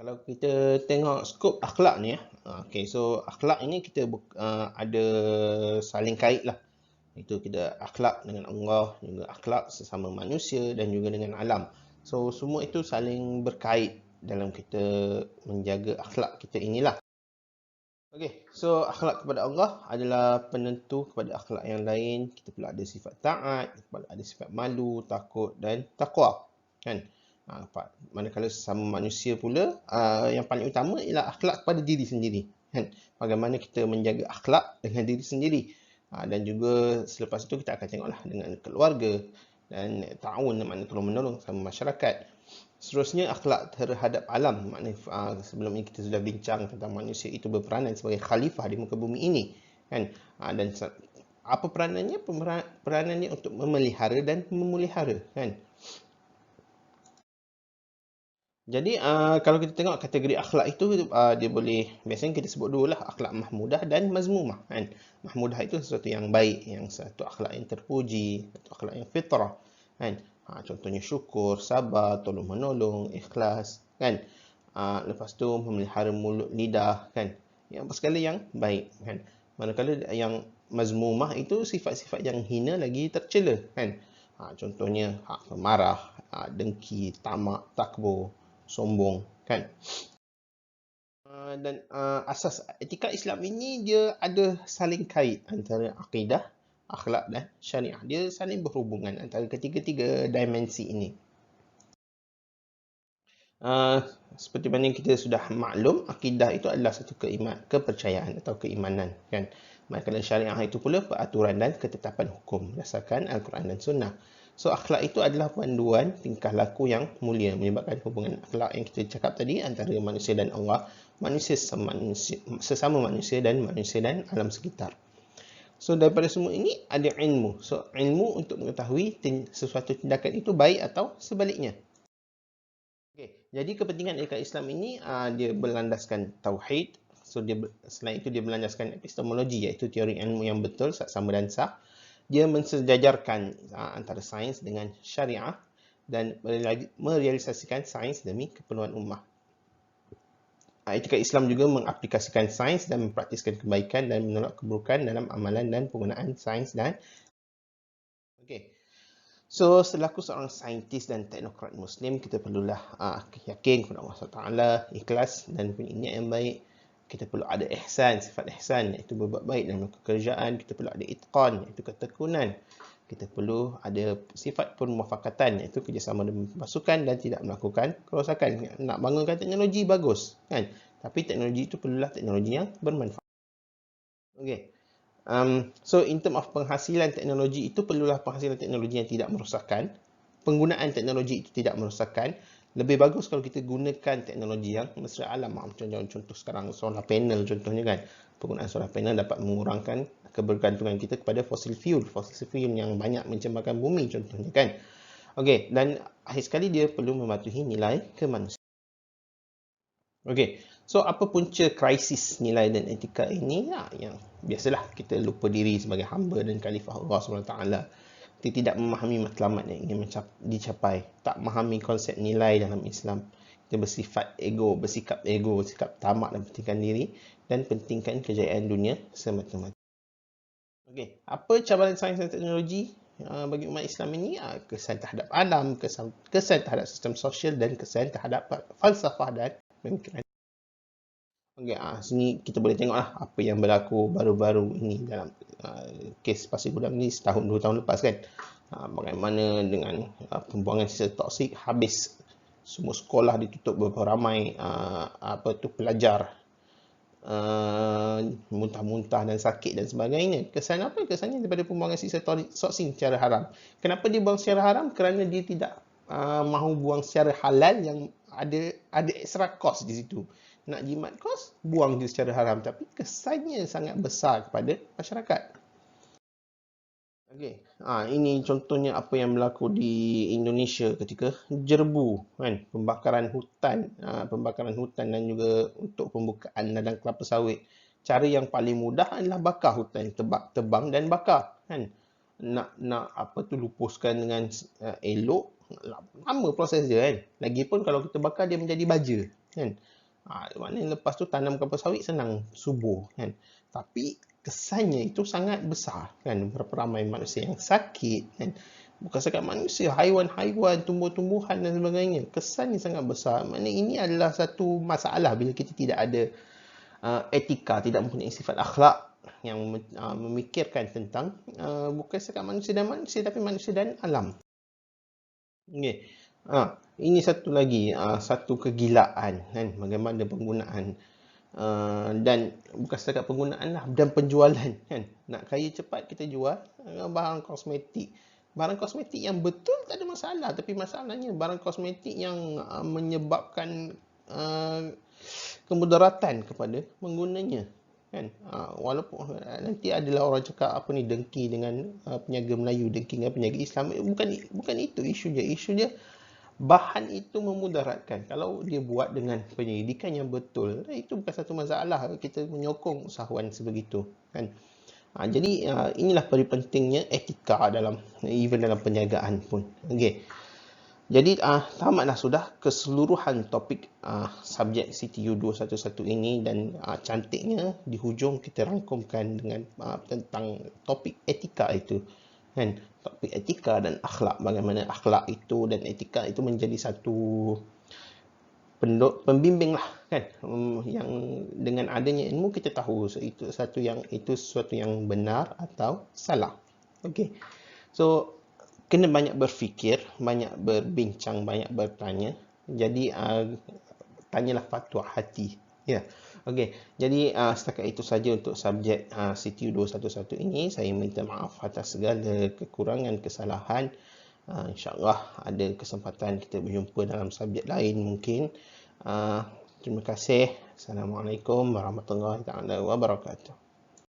Kalau kita tengok skop akhlak ni ya. Okey, so akhlak ini kita ada saling kait lah. Itu kita akhlak dengan Allah, juga akhlak sesama manusia dan juga dengan alam. So semua itu saling berkait dalam kita menjaga akhlak kita inilah. Okey, so akhlak kepada Allah adalah penentu kepada akhlak yang lain. Kita perlu ada sifat taat, kita perlu ada sifat malu, takut dan takwa. Kan? Manakala sesama manusia pula, yang paling utama ialah akhlak kepada diri sendiri. Kan? Bagaimana kita menjaga akhlak dengan diri sendiri. Dan juga selepas itu kita akan tengoklah dengan keluarga dan ta'awun, maknanya tolong menolong sama masyarakat. Seterusnya akhlak terhadap alam, maknanya sebelum ini kita sudah bincang tentang manusia itu berperanan sebagai khalifah di muka bumi ini, kan? Dan apa peranannya? Peranannya untuk memelihara dan memelihara, kan? Jadi kalau kita tengok kategori akhlak itu, dia boleh, biasanya kita sebut dulu lah akhlak mahmudah dan mazmumah, kan? Mahmudah itu sesuatu yang baik, yang satu akhlak yang terpuji, satu akhlak yang fitrah, kan? Contohnya syukur, sabar, tolong menolong, ikhlas, kan? Lepas tu memelihara mulut, lidah, kan? Yang apa segala yang baik, kan? Manakala yang mazmumah itu sifat-sifat yang hina lagi tercela, kan? Contohnya pemarah, dengki, tamak, takbur, sombong, kan? Dan asas etika Islam ini dia ada saling kait antara akidah, akhlak dan syariah. Dia saling berhubungan antara ketiga-tiga dimensi ini. Seperti mana kita sudah maklum, akidah itu adalah satu kepercayaan atau keimanan, kan? Manakala syariah itu pula peraturan dan ketetapan hukum berdasarkan Al-Quran dan Sunnah. So akhlak itu adalah panduan tingkah laku yang mulia, menyebabkan hubungan akhlak yang kita cakap tadi antara manusia dan Allah, sesama manusia dan alam sekitar. So daripada semua ini ada ilmu. So ilmu untuk mengetahui sesuatu tindakan itu baik atau sebaliknya. Okay. Jadi kepentingan etika Islam ini dia berlandaskan tauhid. So selain itu dia berlandaskan epistemologi, iaitu teori ilmu yang betul, sama dan sah. Dia mensejajarkan antara sains dengan syariah dan merealisasikan sains demi keperluan ummah. Etika Islam juga mengaplikasikan sains dan mempraktiskan kebaikan dan menolak keburukan dalam amalan dan penggunaan sains dan okey. So, selaku seorang saintis dan teknokrat Muslim, kita perlulah yakin kepada Allah SWT, ikhlas dan punya niat yang baik. Kita perlu ada ihsan, sifat ihsan, iaitu berbuat baik dalam pekerjaan. Kita perlu ada itqan, iaitu ketekunan. Kita perlu ada sifat permuafakatan, iaitu kerjasama dengan pasukan dan tidak melakukan kerosakan. Nak bangunkan teknologi, bagus, kan? Tapi teknologi itu perlulah teknologi yang bermanfaat. Okey. So in term of penghasilan teknologi itu, perlulah penghasilan teknologi yang tidak merosakkan. Penggunaan teknologi itu tidak merosakkan. Lebih bagus kalau kita gunakan teknologi yang mesra alam. Contoh sekarang solar panel contohnya, kan. Penggunaan solar panel dapat mengurangkan kebergantungan kita kepada fossil fuel yang banyak mencemarkan bumi contohnya, kan. Okey, dan akhir sekali dia perlu mematuhi nilai kemanusiaan. Okey, so apa punca krisis nilai dan etika ini? Yang biasalah kita lupa diri sebagai hamba dan khalifah Allah SWT. Kita tidak memahami matlamat yang ingin dicapai, tak memahami konsep nilai dalam Islam. Kita bersikap ego, bersikap tamak dan pentingkan diri dan pentingkan kejayaan dunia semata-mata. Okey, apa cabaran sains dan teknologi bagi umat Islam ini? Kesan terhadap alam, kesan terhadap sistem sosial dan kesan terhadap falsafah dan pemikiran. Okey, sini kita boleh tengoklah apa yang berlaku baru-baru ini dalam kes Pasir Gudang ni setahun 2 tahun lepas, kan. Bagaimana dengan pembuangan sisa toksik, habis semua sekolah ditutup, berapa ramai pelajar muntah-muntah dan sakit dan sebagainya. Kesan apa? Kesannya daripada pembuangan sisa toksik secara haram. Kenapa dia buang secara haram? Kerana dia tidak mahu buang secara halal yang ada extra cost di situ. Nak jimat kos, buang dia secara haram. Tapi kesannya sangat besar kepada masyarakat. Okey, ini contohnya apa yang berlaku di Indonesia ketika Jerbu, kan, pembakaran hutan dan juga untuk pembukaan ladang kelapa sawit. Cara yang paling mudah adalah bakar hutan, tebang dan bakar, kan. Nak lupuskan dengan elok, lama proses dia, kan. Lagipun kalau kita bakar dia menjadi baja, kan. Maknanya lepas tu tanam kelapa sawit senang, subur kan. Tapi kesannya itu sangat besar kan, berapa ramai manusia yang sakit kan. Bukan setakat manusia, haiwan-haiwan, tumbuh-tumbuhan dan sebagainya. Kesannya sangat besar. Maknanya ini adalah satu masalah bila kita tidak ada etika, tidak mempunyai sifat akhlak yang memikirkan tentang bukan setakat manusia dan manusia, tapi manusia dan alam. Okay. Ini satu lagi, satu kegilaan kan, bagaimana penggunaan dan bukan setakat penggunaan lah, dan penjualan kan. Nak kaya cepat kita jual barang kosmetik. Barang kosmetik yang betul tak ada masalah, tapi masalahnya barang kosmetik yang menyebabkan kemudaratan kepada penggunanya kan. Walaupun nanti adalah orang cakap apa ni, dengki dengan peniaga Melayu, dengki dengan peniaga Islam. Bukan itu isu dia. Isu dia bahan itu memudaratkan. Kalau dia buat dengan penyelidikan yang betul, itu bukan satu masalah. Kita menyokong usahawan sebegitu kan. Jadi inilah pentingnya etika even dalam perniagaan pun. Okey. Jadi tamatlah sudah keseluruhan topik subjek CTU 211 ini, dan cantiknya di hujung kita rangkumkan dengan tentang topik etika itu kan. Topik etika dan akhlak, bagaimana akhlak itu dan etika itu menjadi satu pembimbing lah kan, yang dengan adanya ilmu kita tahu itu sesuatu yang benar atau salah. Okey. So kena banyak berfikir, banyak berbincang, banyak bertanya. Jadi tanyalah fatwa hati. Ya. Okey. Jadi setakat itu saja untuk subjek CTU 211 ini. Saya minta maaf atas segala kekurangan, kesalahan. InsyaAllah ada kesempatan kita berjumpa dalam subjek lain mungkin. Terima kasih. Assalamualaikum warahmatullahi wabarakatuh.